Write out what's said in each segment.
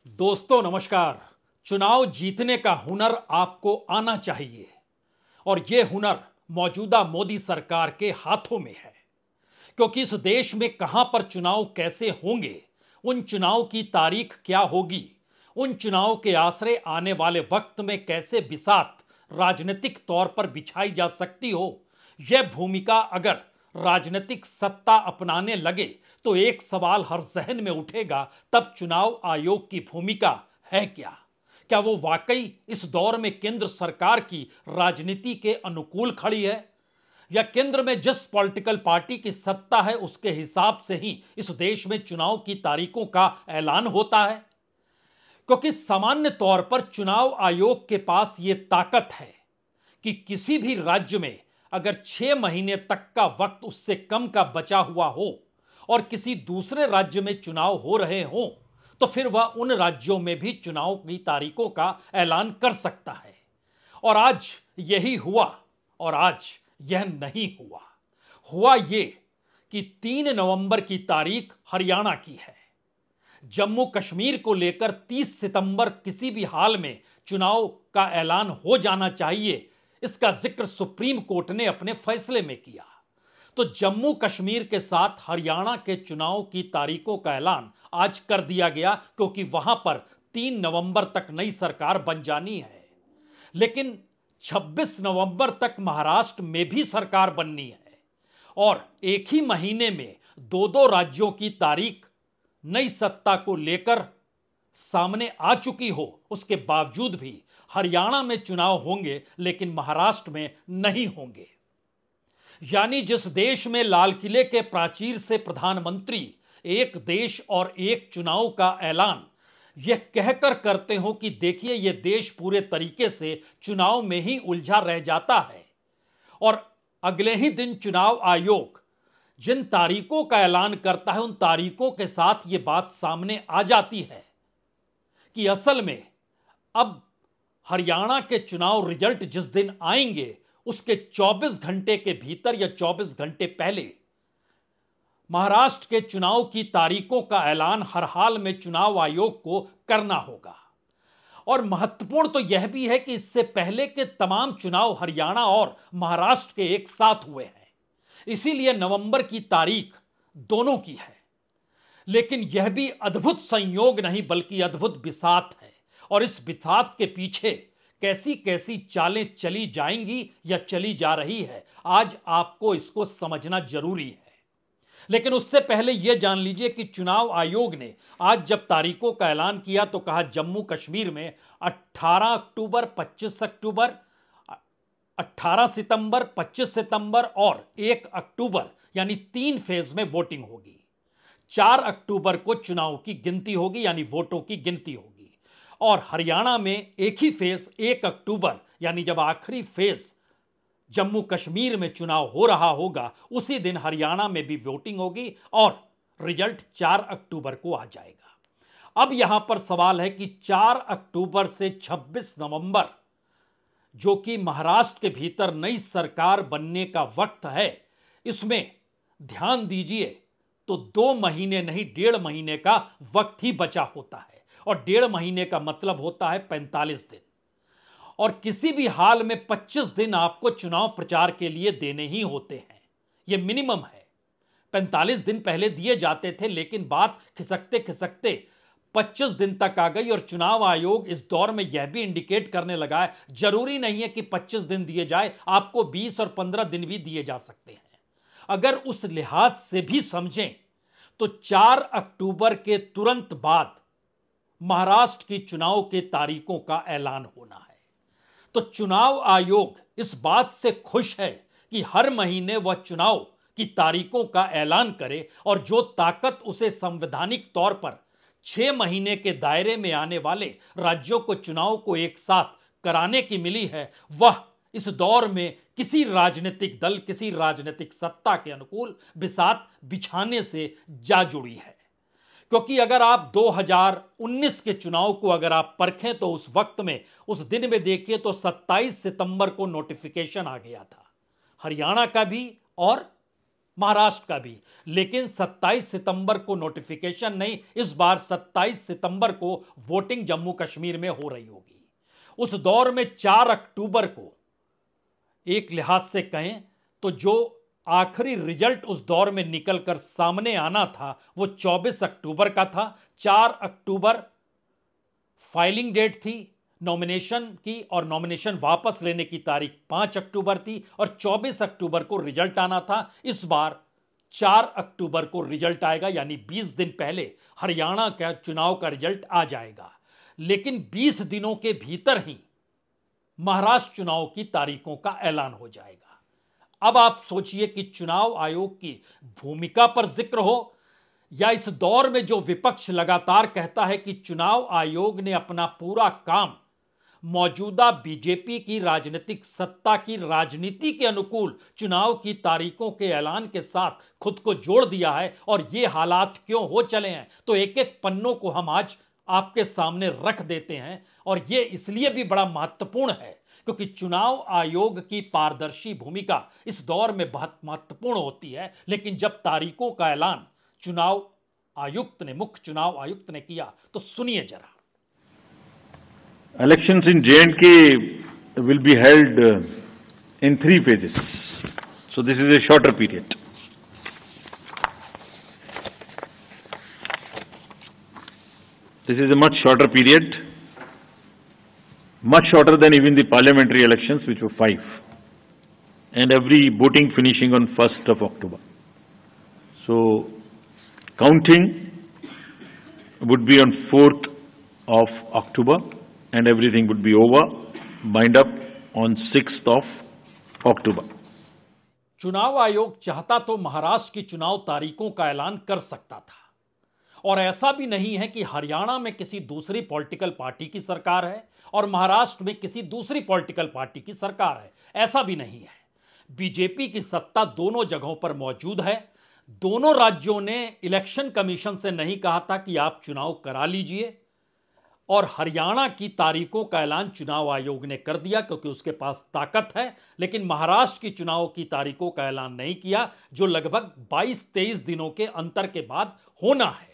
दोस्तों नमस्कार। चुनाव जीतने का हुनर आपको आना चाहिए और यह हुनर मौजूदा मोदी सरकार के हाथों में है, क्योंकि इस देश में कहां पर चुनाव कैसे होंगे, उन चुनाव की तारीख क्या होगी, उन चुनाव के आसरे आने वाले वक्त में कैसे बिसात राजनीतिक तौर पर बिछाई जा सकती हो, यह भूमिका अगर राजनीतिक सत्ता अपनाने लगे तो एक सवाल हर जहन में उठेगा, तब चुनाव आयोग की भूमिका है क्या? क्या वो वाकई इस दौर में केंद्र सरकार की राजनीति के अनुकूल खड़ी है, या केंद्र में जिस पॉलिटिकल पार्टी की सत्ता है उसके हिसाब से ही इस देश में चुनाव की तारीखों का ऐलान होता है? क्योंकि सामान्य तौर पर चुनाव आयोग के पास यह ताकत है कि किसी भी राज्य में अगर 6 महीने तक का वक्त उससे कम का बचा हुआ हो और किसी दूसरे राज्य में चुनाव हो रहे हो तो फिर वह उन राज्यों में भी चुनाव की तारीखों का ऐलान कर सकता है। और आज यही हुआ, और आज यह नहीं हुआ। हुआ यह कि 3 नवंबर की तारीख हरियाणा की है। जम्मू कश्मीर को लेकर 30 सितंबर किसी भी हाल में चुनाव का ऐलान हो जाना चाहिए, इसका जिक्र सुप्रीम कोर्ट ने अपने फैसले में किया। तो जम्मू कश्मीर के साथ हरियाणा के चुनाव की तारीखों का ऐलान आज कर दिया गया, क्योंकि वहां पर 3 नवंबर तक नई सरकार बन जानी है। लेकिन 26 नवंबर तक महाराष्ट्र में भी सरकार बननी है और एक ही महीने में दो दो राज्यों की तारीख नई सत्ता को लेकर सामने आ चुकी हो, उसके बावजूद भी हरियाणा में चुनाव होंगे लेकिन महाराष्ट्र में नहीं होंगे। यानी जिस देश में लाल किले के प्राचीर से प्रधानमंत्री एक देश और एक चुनाव का ऐलान यह कहकर करते हो कि देखिए यह देश पूरे तरीके से चुनाव में ही उलझा रह जाता है, और अगले ही दिन चुनाव आयोग जिन तारीखों का ऐलान करता है उन तारीखों के साथ यह बात सामने आ जाती है कि असल में अब हरियाणा के चुनाव रिजल्ट जिस दिन आएंगे उसके 24 घंटे के भीतर या 24 घंटे पहले महाराष्ट्र के चुनाव की तारीखों का ऐलान हर हाल में चुनाव आयोग को करना होगा। और महत्वपूर्ण तो यह भी है कि इससे पहले के तमाम चुनाव हरियाणा और महाराष्ट्र के एक साथ हुए हैं, इसीलिए नवंबर की तारीख दोनों की है। लेकिन यह भी अद्भुत संयोग नहीं बल्कि अद्भुत बिसात है, और इस बिसात के पीछे कैसी कैसी चालें चली जाएंगी या चली जा रही है, आज आपको इसको समझना जरूरी है। लेकिन उससे पहले यह जान लीजिए कि चुनाव आयोग ने आज जब तारीखों का ऐलान किया तो कहा जम्मू कश्मीर में 18 अक्टूबर, 25 अक्टूबर, 18 सितंबर, 25 सितंबर और 1 अक्टूबर यानी 3 फेज में वोटिंग होगी। 4 अक्टूबर को चुनाव की गिनती होगी यानी वोटों की गिनती होगी। और हरियाणा में एक ही फेज 1 अक्टूबर यानी जब आखिरी फेज जम्मू कश्मीर में चुनाव हो रहा होगा उसी दिन हरियाणा में भी वोटिंग होगी और रिजल्ट 4 अक्टूबर को आ जाएगा। अब यहां पर सवाल है कि 4 अक्टूबर से 26 नवंबर जो कि महाराष्ट्र के भीतर नई सरकार बनने का वक्त है, इसमें ध्यान दीजिए तो 2 महीने नहीं 1.5 महीने का वक्त ही बचा होता है, और 1.5 महीने का मतलब होता है 45 दिन, और किसी भी हाल में 25 दिन आपको चुनाव प्रचार के लिए देने ही होते हैं, यह मिनिमम है। 45 दिन पहले दिए जाते थे लेकिन बात खिसकते खिसकते 25 दिन तक आ गई, और चुनाव आयोग इस दौर में यह भी इंडिकेट करने लगा है जरूरी नहीं है कि 25 दिन दिए जाए, आपको 20 और 15 दिन भी दिए जा सकते हैं। अगर उस लिहाज से भी समझें तो 4 अक्टूबर के तुरंत बाद महाराष्ट्र की चुनाव के तारीखों का ऐलान होना है। तो चुनाव आयोग इस बात से खुश है कि हर महीने वह चुनाव की तारीखों का ऐलान करे, और जो ताकत उसे संवैधानिक तौर पर 6 महीने के दायरे में आने वाले राज्यों को चुनाव को एक साथ कराने की मिली है, वह इस दौर में किसी राजनीतिक दल, किसी राजनीतिक सत्ता के अनुकूल बिसात बिछाने से जा जुड़ी है। क्योंकि अगर आप 2019 के चुनाव को अगर आप परखें तो उस वक्त में उस दिन में देखिए तो 27 सितंबर को नोटिफिकेशन आ गया था हरियाणा का भी और महाराष्ट्र का भी, लेकिन 27 सितंबर को नोटिफिकेशन नहीं, इस बार 27 सितंबर को वोटिंग जम्मू कश्मीर में हो रही होगी। उस दौर में 4 अक्टूबर को एक लिहाज से कहें तो जो आखिरी रिजल्ट उस दौर में निकलकर सामने आना था वो 24 अक्टूबर का था। 4 अक्टूबर फाइलिंग डेट थी नॉमिनेशन की और नॉमिनेशन वापस लेने की तारीख 5 अक्टूबर थी और 24 अक्टूबर को रिजल्ट आना था। इस बार 4 अक्टूबर को रिजल्ट आएगा, यानी 20 दिन पहले हरियाणा का चुनाव का रिजल्ट आ जाएगा। लेकिन 20 दिनों के भीतर ही महाराष्ट्र चुनाव की तारीखों का ऐलान हो जाएगा। अब आप सोचिए कि चुनाव आयोग की भूमिका पर जिक्र हो या इस दौर में जो विपक्ष लगातार कहता है कि चुनाव आयोग ने अपना पूरा काम मौजूदा बीजेपी की राजनीतिक सत्ता की राजनीति के अनुकूल चुनाव की तारीखों के ऐलान के साथ खुद को जोड़ दिया है और ये हालात क्यों हो चले हैं, तो एक एक पन्नों को हम आज आपके सामने रख देते हैं। और ये इसलिए भी बड़ा महत्वपूर्ण है क्योंकि चुनाव आयोग की पारदर्शी भूमिका इस दौर में बहुत महत्वपूर्ण होती है। लेकिन जब तारीखों का ऐलान चुनाव आयुक्त ने, मुख्य चुनाव आयुक्त ने किया, तो सुनिए जरा। Elections in J&K will be held in 3 phases. So this is a shorter period. This is a much shorter period, much shorter than even the parliamentary elections, which were 5, and every voting finishing on 1st of October. So counting would be on 4th of October. And everything would be over, bind up on 6th of October. चुनाव आयोग चाहता तो महाराष्ट्र की चुनाव तारीखों का ऐलान कर सकता था। और ऐसा भी नहीं है कि हरियाणा में किसी दूसरी पॉलिटिकल पार्टी की सरकार है और महाराष्ट्र में किसी दूसरी पॉलिटिकल पार्टी की सरकार है, ऐसा भी नहीं है। बीजेपी की सत्ता दोनों जगहों पर मौजूद है। दोनों राज्यों ने इलेक्शन कमीशन से नहीं कहा था कि आप चुनाव करा लीजिए, और हरियाणा की तारीखों का ऐलान चुनाव आयोग ने कर दिया क्योंकि उसके पास ताकत है। लेकिन महाराष्ट्र की चुनाव की तारीखों का ऐलान नहीं किया, जो लगभग 22-23 दिनों के अंतर के बाद होना है।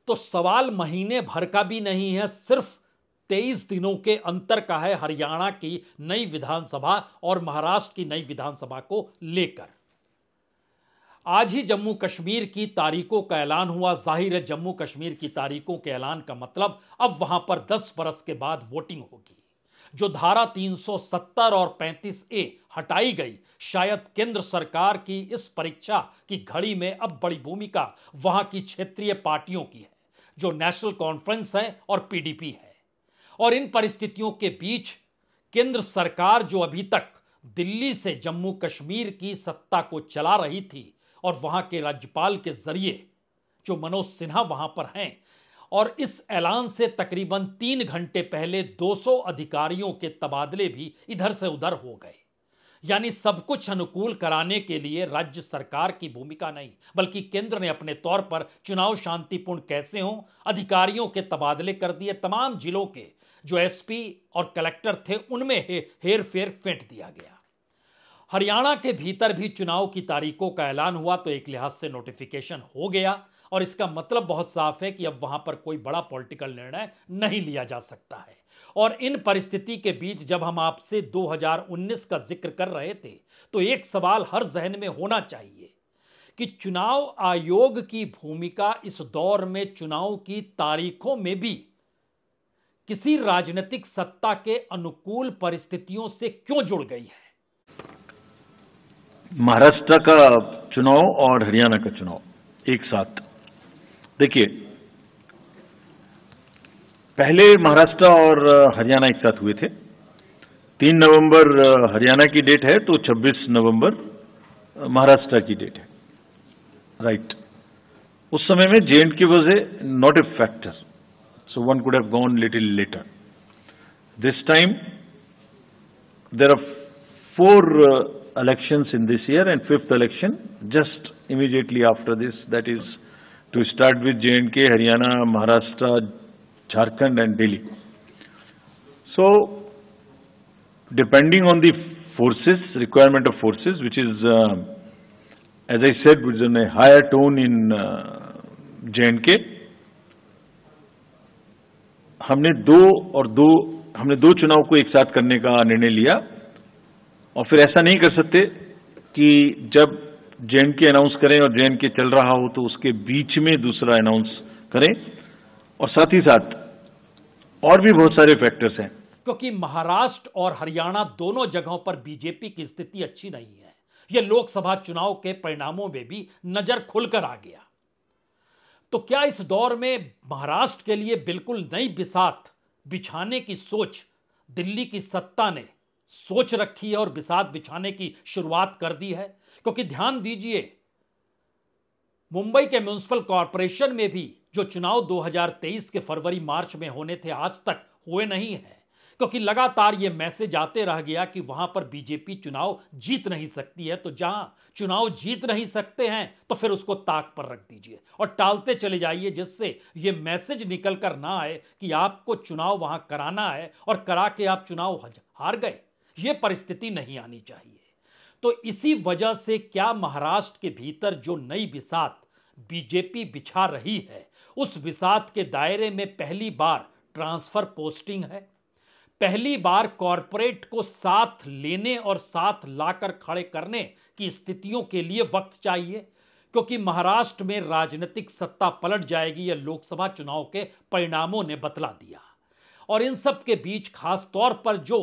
तो सवाल महीने भर का भी नहीं है, सिर्फ 23 दिनों के अंतर का है हरियाणा की नई विधानसभा और महाराष्ट्र की नई विधानसभा को लेकर। आज ही जम्मू कश्मीर की तारीखों का ऐलान हुआ। जाहिर है जम्मू कश्मीर की तारीखों के ऐलान का मतलब अब वहां पर 10 बरस के बाद वोटिंग होगी। जो धारा 370 और 35A हटाई गई, शायद केंद्र सरकार की इस परीक्षा की घड़ी में अब बड़ी भूमिका वहां की क्षेत्रीय पार्टियों की है, जो नेशनल कॉन्फ्रेंस है और पीडीपी है। और इन परिस्थितियों के बीच केंद्र सरकार जो अभी तक दिल्ली से जम्मू कश्मीर की सत्ता को चला रही थी और वहां के राज्यपाल के जरिए जो मनोज सिन्हा वहां पर हैं, और इस ऐलान से तकरीबन 3 घंटे पहले 200 अधिकारियों के तबादले भी इधर से उधर हो गए। यानी सब कुछ अनुकूल कराने के लिए राज्य सरकार की भूमिका नहीं, बल्कि केंद्र ने अपने तौर पर चुनाव शांतिपूर्ण कैसे हों, अधिकारियों के तबादले कर दिए। तमाम जिलों के जो एसपी और कलेक्टर थे उनमें हेर फेर फेंट दिया गया। हरियाणा के भीतर भी चुनाव की तारीखों का ऐलान हुआ तो एक लिहाज से नोटिफिकेशन हो गया, और इसका मतलब बहुत साफ है कि अब वहां पर कोई बड़ा पॉलिटिकल निर्णय नहीं लिया जा सकता है। और इन परिस्थिति के बीच जब हम आपसे 2019 का जिक्र कर रहे थे तो एक सवाल हर जहन में होना चाहिए कि चुनाव आयोग की भूमिका इस दौर में चुनाव की तारीखों में भी किसी राजनीतिक सत्ता के अनुकूल परिस्थितियों से क्यों जुड़ गई है। महाराष्ट्र का चुनाव और हरियाणा का चुनाव एक साथ, देखिए पहले महाराष्ट्र और हरियाणा एक साथ हुए थे। 3 नवंबर हरियाणा की डेट है तो 26 नवंबर महाराष्ट्र की डेट है, राइट। उस समय में J&K was a not a factor, so one could have gone little later. This time there are 4 elections in this year and 5th election just immediately after this, that is to start with J&K, Haryana, Maharashtra, Jharkhand and Delhi. So depending on the forces, requirement of forces, which is as I said, with a higher tone in J&K. हमने दो चुनाव को एक साथ करने का निर्णय लिया और फिर ऐसा नहीं कर सकते कि जब J&K अनाउंस करें और J&K चल रहा हो तो उसके बीच में दूसरा अनाउंस करें। और साथ ही साथ और भी बहुत सारे फैक्टर्स हैं, क्योंकि महाराष्ट्र और हरियाणा दोनों जगहों पर बीजेपी की स्थिति अच्छी नहीं है। यह लोकसभा चुनाव के परिणामों में भी नजर खुलकर आ गया। तो क्या इस दौर में महाराष्ट्र के लिए बिल्कुल नई बिसात बिछाने की सोच दिल्ली की सत्ता ने सोच रखी है और बिसात बिछाने की शुरुआत कर दी है? क्योंकि ध्यान दीजिए, मुंबई के म्युनिसिपल कॉरपोरेशन में भी जो चुनाव 2023 के फरवरी मार्च में होने थे, आज तक हुए नहीं हैं, क्योंकि लगातार यह मैसेज आते रह गया कि वहां पर बीजेपी चुनाव जीत नहीं सकती है। तो जहां चुनाव जीत नहीं सकते हैं तो फिर उसको ताक पर रख दीजिए और टालते चले जाइए, जिससे यह मैसेज निकल कर ना आए कि आपको चुनाव वहां कराना है और करा के आप चुनाव हार गए। यह परिस्थिति नहीं आनी चाहिए। तो इसी वजह से क्या महाराष्ट्र के भीतर जो नई बिसात बीजेपी बिछा रही है, उस बिसात के दायरे में पहली बार ट्रांसफर पोस्टिंग है। पहली बार कॉरपोरेट को साथ लेने और साथ लाकर खड़े करने की स्थितियों के लिए वक्त चाहिए, क्योंकि महाराष्ट्र में राजनीतिक सत्ता पलट जाएगी, यह लोकसभा चुनाव के परिणामों ने बतला दिया। और इन सब के बीच खास तौर पर जो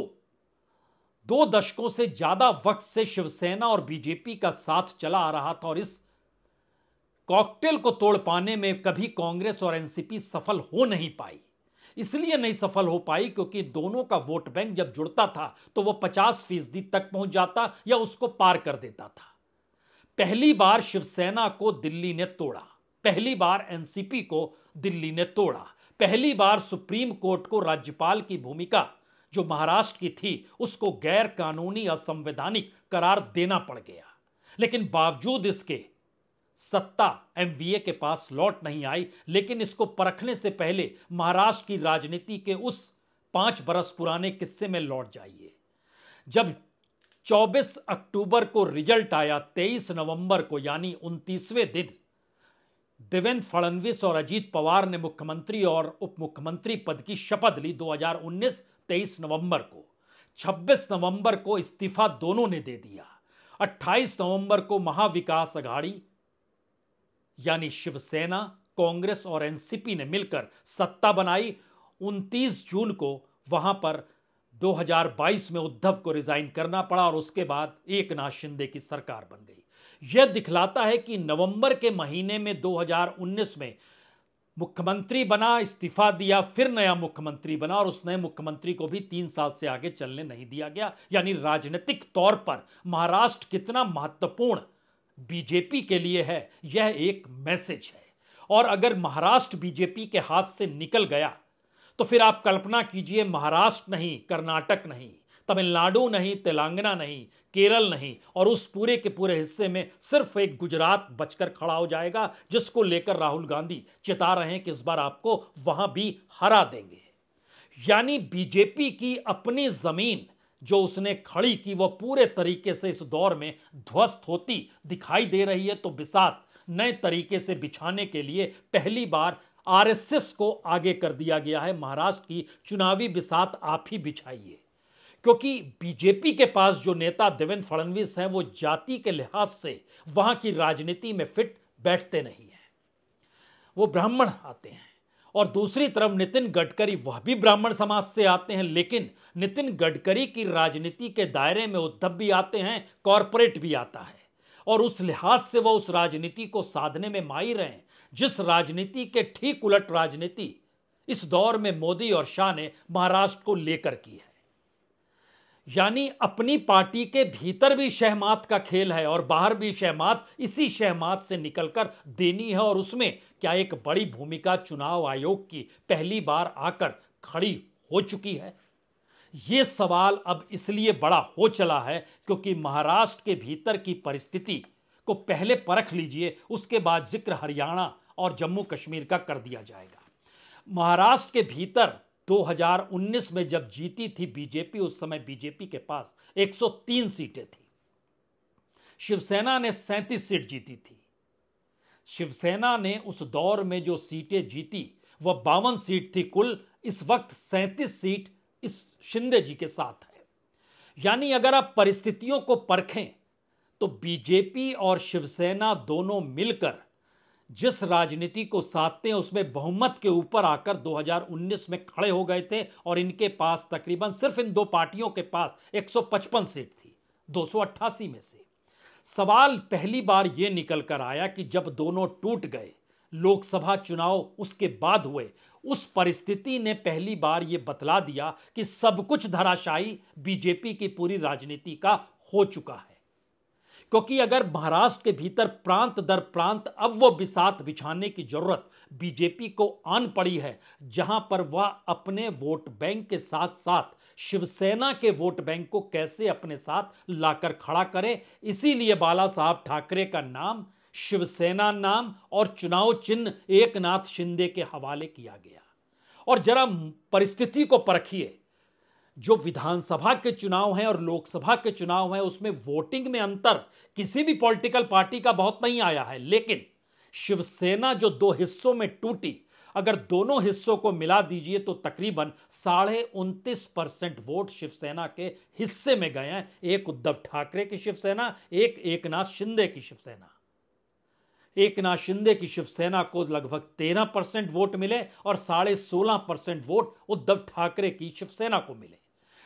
2 दशकों से ज्यादा वक्त से शिवसेना और बीजेपी का साथ चला आ रहा था और इस कॉकटेल को तोड़ पाने में कभी कांग्रेस और एनसीपी सफल हो नहीं पाई। इसलिए नहीं सफल हो पाई क्योंकि दोनों का वोट बैंक जब जुड़ता था तो वह 50% तक पहुंच जाता या उसको पार कर देता था। पहली बार शिवसेना को दिल्ली ने तोड़ा, पहली बार एनसीपी को दिल्ली ने तोड़ा, पहली बार सुप्रीम कोर्ट को राज्यपाल की भूमिका जो महाराष्ट्र की थी उसको गैर कानूनी असंवैधानिक करार देना पड़ गया। लेकिन बावजूद इसके सत्ता एमवीए के पास लौट नहीं आई। लेकिन इसको परखने से पहले महाराष्ट्र की राजनीति के उस 5 बरस पुराने किस्से में लौट जाइए, जब 24 अक्टूबर को रिजल्ट आया। 23 नवंबर को यानी 29वें दिन देवेंद्र फडणवीस और अजीत पवार ने मुख्यमंत्री और उप मुख्यमंत्री पद की शपथ ली 2019 23 नवंबर को। 26 नवंबर को इस्तीफा दोनों ने दे दिया। 28 नवंबर को महाविकास अघाड़ी यानी शिवसेना, कांग्रेस और एनसीपी ने मिलकर सत्ता बनाई। 29 जून को वहां पर 2022 में उद्धव को रिजाइन करना पड़ा और उसके बाद एकनाथ शिंदे की सरकार बन गई। यह दिखलाता है कि नवंबर के महीने में 2019 में मुख्यमंत्री बना, इस्तीफा दिया, फिर नया मुख्यमंत्री बना और उस नए मुख्यमंत्री को भी 3 साल से आगे चलने नहीं दिया गया। यानी राजनीतिक तौर पर महाराष्ट्र कितना महत्वपूर्ण बीजेपी के लिए है, यह एक मैसेज है। और अगर महाराष्ट्र बीजेपी के हाथ से निकल गया तो फिर आप कल्पना कीजिए, महाराष्ट्र नहीं, कर्नाटक नहीं, तमिलनाडु नहीं, तेलंगाना नहीं, केरल नहीं और उस पूरे के पूरे हिस्से में सिर्फ एक गुजरात बचकर खड़ा हो जाएगा, जिसको लेकर राहुल गांधी चिता रहे हैं कि इस बार आपको वहां भी हरा देंगे। यानी बीजेपी की अपनी जमीन जो उसने खड़ी की वह पूरे तरीके से इस दौर में ध्वस्त होती दिखाई दे रही है। तो बिसात नए तरीके से बिछाने के लिए पहली बार आरएसएस को आगे कर दिया गया है। महाराष्ट्र की चुनावी बिसात आप ही बिछाइए, क्योंकि बीजेपी के पास जो नेता देवेंद्र फडणवीस हैं वो जाति के लिहाज से वहां की राजनीति में फिट बैठते नहीं हैं, वो ब्राह्मण आते हैं। और दूसरी तरफ नितिन गडकरी, वह भी ब्राह्मण समाज से आते हैं, लेकिन नितिन गडकरी की राजनीति के दायरे में उद्धव भी आते हैं, कॉरपोरेट भी आता है और उस लिहाज से वह उस राजनीति को साधने में माहिर हैं, जिस राजनीति के ठीक उलट राजनीति इस दौर में मोदी और शाह ने महाराष्ट्र को लेकर की है। यानी अपनी पार्टी के भीतर भी शहमात का खेल है और बाहर भी शहमात, इसी शहमात से निकलकर देनी है। और उसमें क्या एक बड़ी भूमिका चुनाव आयोग की पहली बार आकर खड़ी हो चुकी है? यह सवाल अब इसलिए बड़ा हो चला है क्योंकि महाराष्ट्र के भीतर की परिस्थिति को पहले परख लीजिए, उसके बाद जिक्र हरियाणा और जम्मू कश्मीर का कर दिया जाएगा। महाराष्ट्र के भीतर 2019 में जब जीती थी बीजेपी, उस समय बीजेपी के पास 103 सीटें थी। शिवसेना ने 37 सीट जीती थी। शिवसेना ने उस दौर में जो सीटें जीती वह 52 सीट थी कुल। इस वक्त 37 सीट इस शिंदे जी के साथ है। यानी अगर आप परिस्थितियों को परखें तो बीजेपी और शिवसेना दोनों मिलकर जिस राजनीति को साधते हैं उसमें बहुमत के ऊपर आकर 2019 में खड़े हो गए थे और इनके पास तकरीबन सिर्फ इन दो पार्टियों के पास 155 सीट थी 288 में से। सवाल पहली बार यह निकल कर आया कि जब दोनों टूट गए, लोकसभा चुनाव उसके बाद हुए, उस परिस्थिति ने पहली बार यह बतला दिया कि सब कुछ धराशायी बीजेपी की पूरी राजनीति का हो चुका है। क्योंकि अगर महाराष्ट्र के भीतर प्रांत दर प्रांत अब वो बिसात बिछाने की जरूरत बीजेपी को आन पड़ी है, जहां पर वह अपने वोट बैंक के साथ साथ शिवसेना के वोट बैंक को कैसे अपने साथ लाकर खड़ा करे। इसीलिए बाला साहब ठाकरे का नाम, शिवसेना नाम और चुनाव चिन्ह एकनाथ शिंदे के हवाले किया गया। और जरा परिस्थिति को परखिए, जो विधानसभा के चुनाव हैं और लोकसभा के चुनाव हैं उसमें वोटिंग में अंतर किसी भी पॉलिटिकल पार्टी का बहुत नहीं आया है, लेकिन शिवसेना जो दो हिस्सों में टूटी, अगर दोनों हिस्सों को मिला दीजिए तो तकरीबन 29.5% वोट शिवसेना के हिस्से में गए हैं। एक उद्धव ठाकरे की शिवसेना, एक एकनाथ शिंदे की शिवसेना। एकनाथ शिंदे की शिवसेना को लगभग 13% वोट मिले और 16.5% वोट उद्धव ठाकरे की शिवसेना को मिले।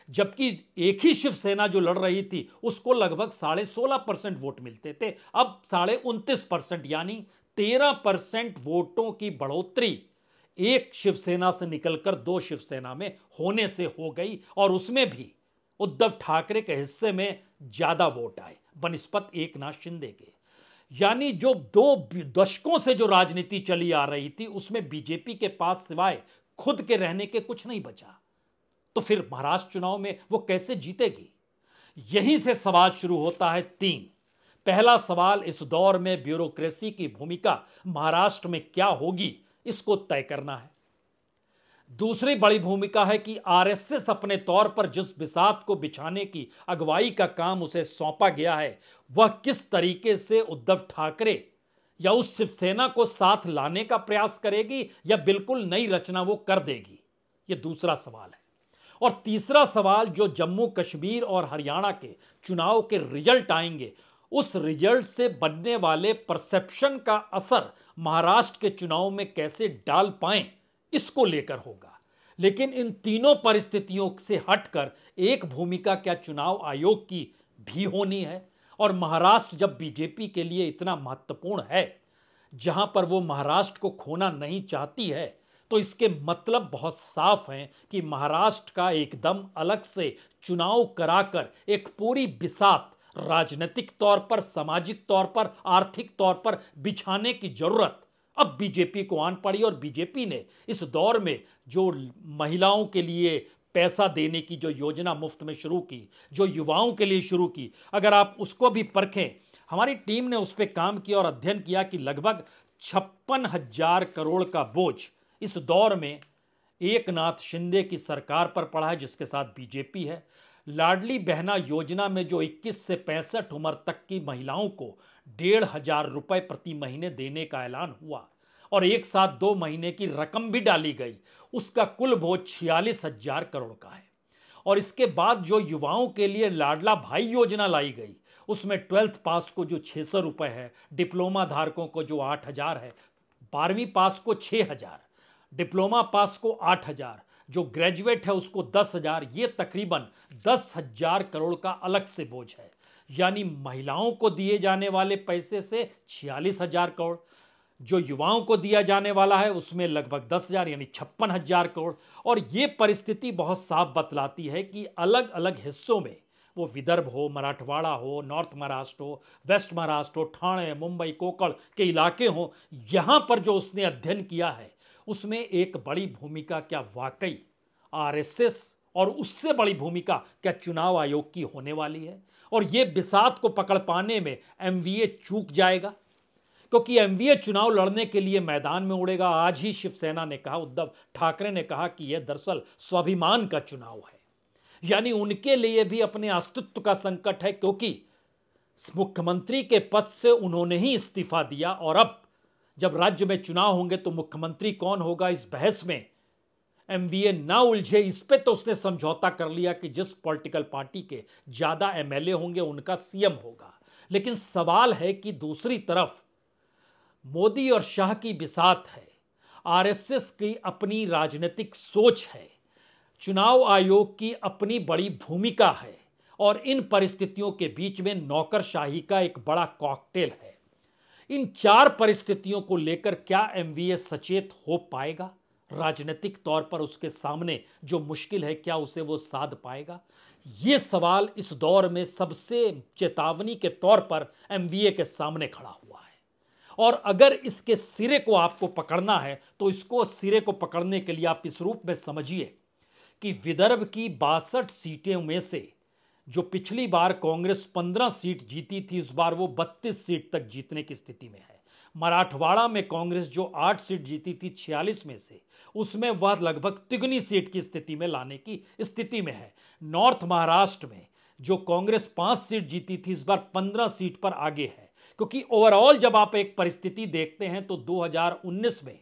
जबकि एक ही शिवसेना जो लड़ रही थी उसको लगभग 16.5% वोट मिलते थे, अब 29.5% यानी 13% वोटों की बढ़ोतरी एक शिवसेना से निकलकर दो शिवसेना में होने से हो गई। और उसमें भी उद्धव ठाकरे के हिस्से में ज्यादा वोट आए बनिस्पत एकनाथ शिंदे के। यानी जो 2 दशकों से जो राजनीति चली आ रही थी उसमें बीजेपी के पास सिवाय खुद के रहने के कुछ नहीं बचा। तो फिर महाराष्ट्र चुनाव में वो कैसे जीतेगी? यहीं से सवाल शुरू होता है 3। पहला सवाल, इस दौर में ब्यूरोक्रेसी की भूमिका महाराष्ट्र में क्या होगी, इसको तय करना है। दूसरी बड़ी भूमिका है कि आरएसएस अपने तौर पर जिस बिसात को बिछाने की अगुवाई का काम उसे सौंपा गया है वह किस तरीके से उद्धव ठाकरे या उस शिवसेना को साथ लाने का प्रयास करेगी या बिल्कुल नई रचना वो कर देगी, यह दूसरा सवाल है। और तीसरा सवाल, जो जम्मू कश्मीर और हरियाणा के चुनाव के रिजल्ट आएंगे उस रिजल्ट से बनने वाले परसेप्शन का असर महाराष्ट्र के चुनाव में कैसे डाल पाएं, इसको लेकर होगा। लेकिन इन तीनों परिस्थितियों से हटकर एक भूमिका क्या चुनाव आयोग की भी होनी है। और महाराष्ट्र जब बीजेपी के लिए इतना महत्वपूर्ण है, जहां पर वो महाराष्ट्र को खोना नहीं चाहती है, तो इसके मतलब बहुत साफ हैं कि महाराष्ट्र का एकदम अलग से चुनाव कराकर एक पूरी बिसात राजनीतिक तौर पर, सामाजिक तौर पर, आर्थिक तौर पर बिछाने की जरूरत अब बीजेपी को आन पड़ी। और बीजेपी ने इस दौर में जो महिलाओं के लिए पैसा देने की जो योजना मुफ्त में शुरू की, जो युवाओं के लिए शुरू की, अगर आप उसको भी परखें, हमारी टीम ने उस पर काम किया और अध्ययन किया कि लगभग 56,000 करोड़ का बोझ इस दौर में एकनाथ शिंदे की सरकार पर पड़ा है, जिसके साथ बीजेपी है। लाडली बहना योजना में जो 21 से 65 उम्र तक की महिलाओं को 1,500 रुपए प्रति महीने देने का ऐलान हुआ और एक साथ 2 महीने की रकम भी डाली गई, उसका कुल बोझ 46,000 करोड़ का है। और इसके बाद जो युवाओं के लिए लाडला भाई योजना लाई गई, उसमें 12th पास को जो 600 रुपए है, डिप्लोमा धारकों को जो 8,000 है, 12वीं पास को 6,000, डिप्लोमा पास को 8,000, जो ग्रेजुएट है उसको 10,000, ये तकरीबन 10,000 करोड़ का अलग से बोझ है। यानी महिलाओं को दिए जाने वाले पैसे से 46,000 करोड़, जो युवाओं को दिया जाने वाला है उसमें लगभग 10,000 यानी 56,000 करोड़। और ये परिस्थिति बहुत साफ बतलाती है कि अलग अलग हिस्सों में, वो विदर्भ हो, मराठवाड़ा हो, नॉर्थ महाराष्ट्र हो, वेस्ट महाराष्ट्र हो, ठाणे, मुंबई, कोकण के इलाके हो, यहां पर जो उसने अध्ययन किया है उसमें एक बड़ी भूमिका क्या वाकई आरएसएस और उससे बड़ी भूमिका क्या चुनाव आयोग की होने वाली है। और यह बिसात को पकड़ पाने में एमवीए चूक जाएगा, क्योंकि एमवीए चुनाव लड़ने के लिए मैदान में उड़ेगा। आज ही शिवसेना ने कहा, उद्धव ठाकरे ने कहा कि यह दरअसल स्वाभिमान का चुनाव है, यानी उनके लिए भी अपने अस्तित्व का संकट है, क्योंकि मुख्यमंत्री के पद से उन्होंने ही इस्तीफा दिया और अब जब राज्य में चुनाव होंगे तो मुख्यमंत्री कौन होगा इस बहस में एमवीए ना उलझे, इस पे तो उसने समझौता कर लिया कि जिस पॉलिटिकल पार्टी के ज्यादा एमएलए होंगे उनका सीएम होगा। लेकिन सवाल है कि दूसरी तरफ मोदी और शाह की बिसात है, आरएसएस की अपनी राजनीतिक सोच है, चुनाव आयोग की अपनी बड़ी भूमिका है और इन परिस्थितियों के बीच में नौकरशाही का एक बड़ा कॉकटेल है। इन चार परिस्थितियों को लेकर क्या एमवीए सचेत हो पाएगा? राजनीतिक तौर पर उसके सामने जो मुश्किल है क्या उसे वो साध पाएगा? ये सवाल इस दौर में सबसे चेतावनी के तौर पर एमवीए के सामने खड़ा हुआ है। और अगर इसके सिरे को आपको पकड़ना है तो इसको सिरे को पकड़ने के लिए आप इस रूप में समझिए कि विदर्भ की 62 सीटें में से जो पिछली बार कांग्रेस 15 सीट जीती थी, इस बार वो 32 सीट तक जीतने की स्थिति में है। मराठवाड़ा में कांग्रेस जो 8 सीट जीती थी 46 में से, उसमें वह लगभग तिगुनी सीट की स्थिति में लाने की स्थिति में है। नॉर्थ महाराष्ट्र में जो कांग्रेस 5 सीट जीती थी, इस बार 15 सीट पर आगे है। क्योंकि ओवरऑल जब आप एक परिस्थिति देखते हैं तो 2019 में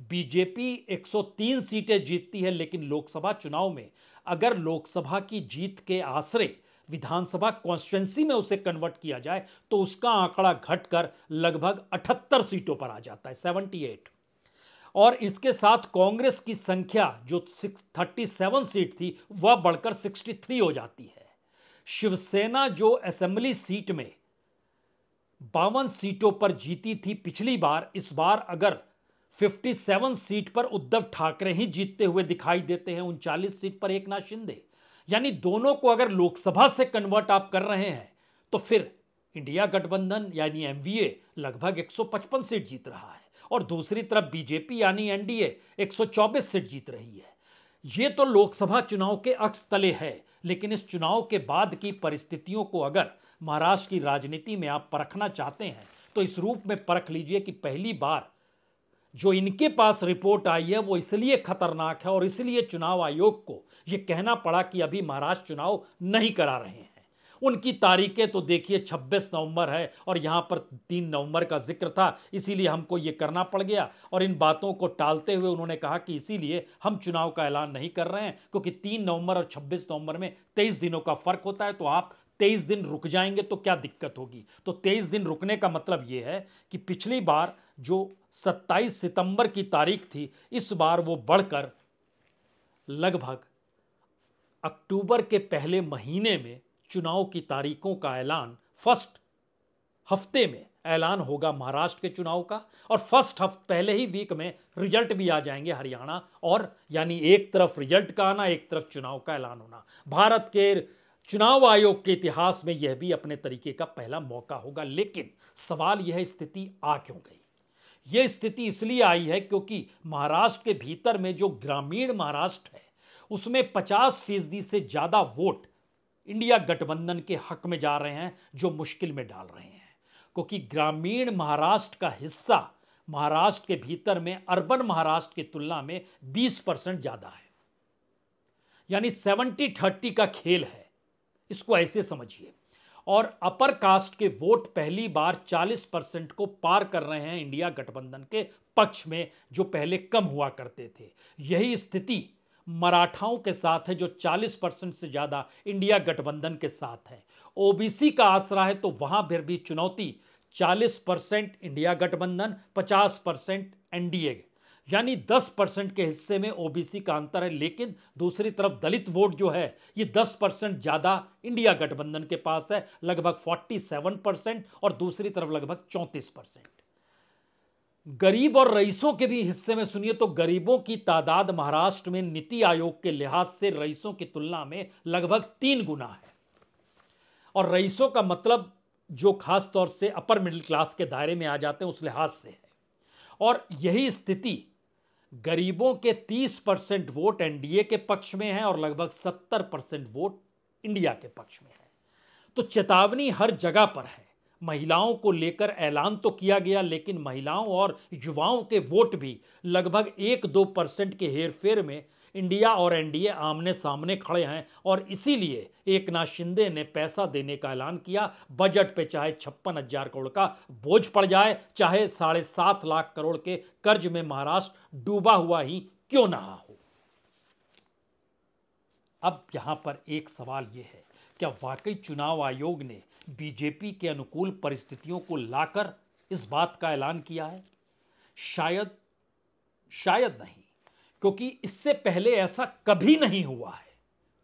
बीजेपी 103 सीटें जीतती है, लेकिन लोकसभा चुनाव में अगर लोकसभा की जीत के आसरे विधानसभा कॉन्स्टिट्यूंसी में उसे कन्वर्ट किया जाए तो उसका आंकड़ा घटकर लगभग 78 सीटों पर आ जाता है, 78। और इसके साथ कांग्रेस की संख्या जो 37 सीट थी वह बढ़कर 63 हो जाती है। शिवसेना जो असेंबली सीट में 52 सीटों पर जीती थी पिछली बार, इस बार अगर 57 सीट पर उद्धव ठाकरे ही जीतते हुए दिखाई देते हैं, 39 सीट पर एकनाथ शिंदे, यानी दोनों को अगर लोकसभा से कन्वर्ट आप कर रहे हैं तो फिर इंडिया गठबंधन यानी एमवीए लगभग 155 सीट जीत रहा है और दूसरी तरफ बीजेपी यानी एनडीए 124 सीट जीत रही है। यह तो लोकसभा चुनाव के अक्स तले है, लेकिन इस चुनाव के बाद की परिस्थितियों को अगर महाराष्ट्र की राजनीति में आप परखना चाहते हैं तो इस रूप में परख लीजिए कि पहली बार जो इनके पास रिपोर्ट आई है वो इसलिए खतरनाक है और इसलिए चुनाव आयोग को यह कहना पड़ा कि अभी महाराष्ट्र चुनाव नहीं करा रहे हैं। उनकी तारीखें तो देखिए 26 नवंबर है और यहां पर 3 नवंबर का जिक्र था, इसीलिए हमको यह करना पड़ गया। और इन बातों को टालते हुए उन्होंने कहा कि इसीलिए हम चुनाव का ऐलान नहीं कर रहे हैं, क्योंकि 3 नवंबर और 26 नवंबर में 23 दिनों का फर्क होता है, तो आप 23 दिन रुक जाएंगे तो क्या दिक्कत होगी। तो 23 दिन रुकने का मतलब यह है कि पिछली बार जो 27 सितंबर की तारीख थी, इस बार वो बढ़कर लगभग अक्टूबर के पहले महीने में चुनाव की तारीखों का ऐलान फर्स्ट हफ्ते में ऐलान होगा महाराष्ट्र के चुनाव का, और फर्स्ट पहले ही वीक में रिजल्ट भी आ जाएंगे हरियाणा, और यानी एक तरफ रिजल्ट का आना, एक तरफ चुनाव का ऐलान होना। भारत के चुनाव आयोग के इतिहास में यह भी अपने तरीके का पहला मौका होगा। लेकिन सवाल यह स्थिति आ क्यों गई? यह स्थिति इसलिए आई है क्योंकि महाराष्ट्र के भीतर में जो ग्रामीण महाराष्ट्र है उसमें 50% से ज्यादा वोट इंडिया गठबंधन के हक में जा रहे हैं, जो मुश्किल में डाल रहे हैं। क्योंकि ग्रामीण महाराष्ट्र का हिस्सा महाराष्ट्र के भीतर में अर्बन महाराष्ट्र की तुलना में 20% ज्यादा है, यानी 70-30 का खेल है, इसको ऐसे समझिए। और अपर कास्ट के वोट पहली बार 40% को पार कर रहे हैं इंडिया गठबंधन के पक्ष में, जो पहले कम हुआ करते थे। यही स्थिति मराठाओं के साथ है, जो 40% से ज्यादा इंडिया गठबंधन के साथ है। ओबीसी का आसरा है तो वहां फिर भी चुनौती 40% इंडिया गठबंधन, 50% एनडीए, यानी 10% के हिस्से में ओबीसी का अंतर है। लेकिन दूसरी तरफ दलित वोट जो है ये 10% ज्यादा इंडिया गठबंधन के पास है, लगभग 47%, और दूसरी तरफ लगभग 34%। गरीब और रईसों के भी हिस्से में सुनिए तो गरीबों की तादाद महाराष्ट्र में नीति आयोग के लिहाज से रईसों की तुलना में लगभग 3 गुना है। और रईसों का मतलब जो खास तौर से अपर मिडिल क्लास के दायरे में आ जाते हैं उस लिहाज से है। और यही स्थिति गरीबों के 30% वोट एनडीए के पक्ष में है और लगभग 70% वोट इंडिया के पक्ष में है। तो चेतावनी हर जगह पर है। महिलाओं को लेकर ऐलान तो किया गया, लेकिन महिलाओं और युवाओं के वोट भी लगभग 1-2% के हेरफेर में इंडिया और एनडीए आमने सामने खड़े हैं और इसीलिए एकनाथ शिंदे ने पैसा देने का ऐलान किया। बजट पे चाहे 56,000 करोड़ का बोझ पड़ जाए, चाहे 7.5 लाख करोड़ के कर्ज में महाराष्ट्र डूबा हुआ ही क्यों ना हो। अब यहां पर एक सवाल यह है, क्या वाकई चुनाव आयोग ने बीजेपी के अनुकूल परिस्थितियों को लाकर इस बात का ऐलान किया है? शायद नहीं, क्योंकि इससे पहले ऐसा कभी नहीं हुआ है,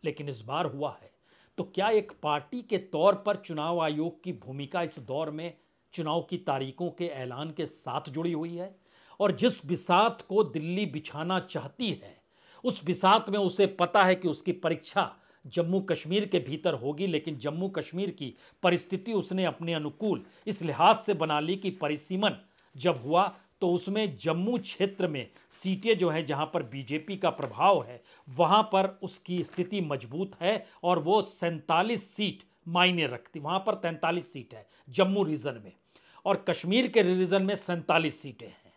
लेकिन इस बार हुआ है। तो क्या एक पार्टी के तौर पर चुनाव आयोग की भूमिका इस दौर में चुनाव की तारीखों के ऐलान के साथ जुड़ी हुई है? और जिस बिसात को दिल्ली बिछाना चाहती है, उस बिसात में उसे पता है कि उसकी परीक्षा जम्मू कश्मीर के भीतर होगी, लेकिन जम्मू कश्मीर की परिस्थिति उसने अपने अनुकूल इस लिहाज से बना ली कि परिसीमन जब हुआ तो उसमें जम्मू क्षेत्र में सीटें जो हैं जहां पर बीजेपी का प्रभाव है, वहां पर उसकी स्थिति मजबूत है और वो 47 सीट मायने रखती। वहां पर 43 सीट है जम्मू रीजन में और कश्मीर के रीजन में 47 सीटें हैं।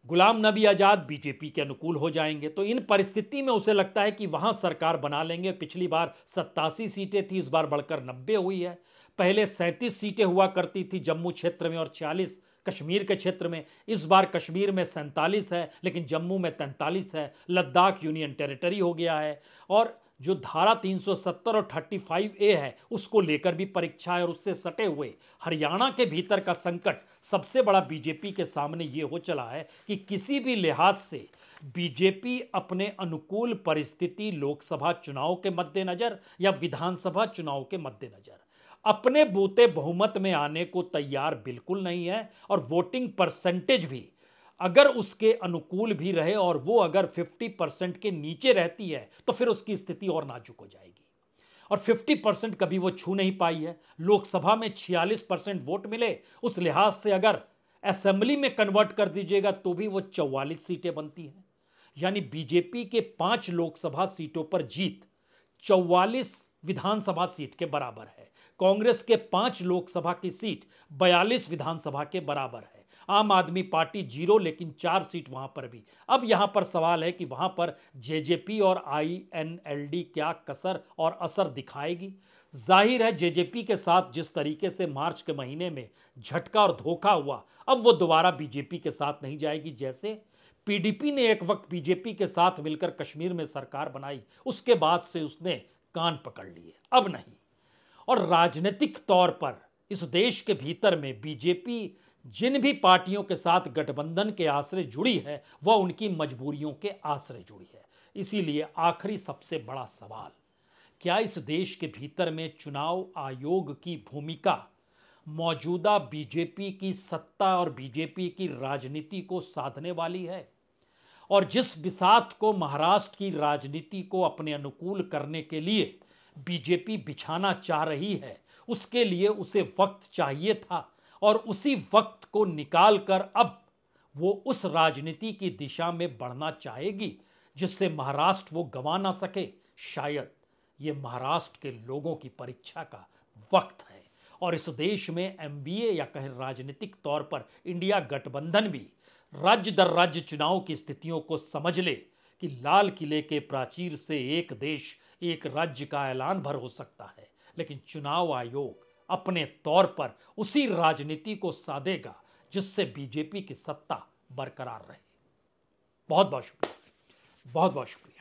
गुलाम नबी आज़ाद बीजेपी के अनुकूल हो जाएंगे, तो इन परिस्थिति में उसे लगता है कि वहां सरकार बना लेंगे। पिछली बार 87 सीटें थी, इस बार बढ़कर 90 हुई है। पहले 37 सीटें हुआ करती थी जम्मू क्षेत्र में और 40 कश्मीर के क्षेत्र में। इस बार कश्मीर में 47 है, लेकिन जम्मू में 43 है। लद्दाख यूनियन टेरिटरी हो गया है और जो धारा 370 और 35A है उसको लेकर भी परीक्षा है। और उससे सटे हुए हरियाणा के भीतर का संकट सबसे बड़ा बीजेपी के सामने ये हो चला है कि किसी भी लिहाज से बीजेपी अपने अनुकूल परिस्थिति लोकसभा चुनाव के मद्देनजर या विधानसभा चुनाव के मद्देनजर अपने बूते बहुमत में आने को तैयार बिल्कुल नहीं है। और वोटिंग परसेंटेज भी अगर उसके अनुकूल भी रहे और वो अगर 50% के नीचे रहती है तो फिर उसकी स्थिति और नाजुक हो जाएगी। और 50% कभी वो छू नहीं पाई है। लोकसभा में 46% वोट मिले, उस लिहाज से अगर असेंबली में कन्वर्ट कर दीजिएगा तो भी वो 44 सीटें बनती हैं। यानी बीजेपी के 5 लोकसभा सीटों पर जीत 44 विधानसभा सीट के बराबर है। कांग्रेस के 5 लोकसभा की सीट 42 विधानसभा के बराबर है। आम आदमी पार्टी 0, लेकिन 4 सीट वहां पर भी। अब यहां पर सवाल है कि वहां पर जेजेपी और आईएनएलडी क्या कसर और असर दिखाएगी। जाहिर है जेजेपी के साथ जिस तरीके से मार्च के महीने में झटका और धोखा हुआ, अब वो दोबारा बीजेपी के साथ नहीं जाएगी। जैसे पीडीपी ने एक वक्त बीजेपी के साथ मिलकर कश्मीर में सरकार बनाई, उसके बाद से उसने कान पकड़ लिए, अब नहीं। और राजनीतिक तौर पर इस देश के भीतर में बीजेपी जिन भी पार्टियों के साथ गठबंधन के आश्रय जुड़ी है वह उनकी मजबूरियों के आश्रय जुड़ी है। इसीलिए आखिरी सबसे बड़ा सवाल, क्या इस देश के भीतर में चुनाव आयोग की भूमिका मौजूदा बीजेपी की सत्ता और बीजेपी की राजनीति को साधने वाली है? और जिस बिसात को महाराष्ट्र की राजनीति को अपने अनुकूल करने के लिए बीजेपी बिछाना चाह रही है, उसके लिए उसे वक्त चाहिए था और उसी वक्त को निकालकर अब वो उस राजनीति की दिशा में बढ़ना चाहेगी जिससे महाराष्ट्र वो गंवा ना सके। शायद ये महाराष्ट्र के लोगों की परीक्षा का वक्त है और इस देश में एमवीए या कहें राजनीतिक तौर पर इंडिया गठबंधन भी राज्य दर राज्य चुनाव की स्थितियों को समझ ले कि लाल किले के प्राचीर से एक देश एक राज्य का ऐलान भर हो सकता है, लेकिन चुनाव आयोग अपने तौर पर उसी राजनीति को साधेगा जिससे बीजेपी की सत्ता बरकरार रहे। बहुत बहुत शुक्रिया, बहुत बहुत शुक्रिया।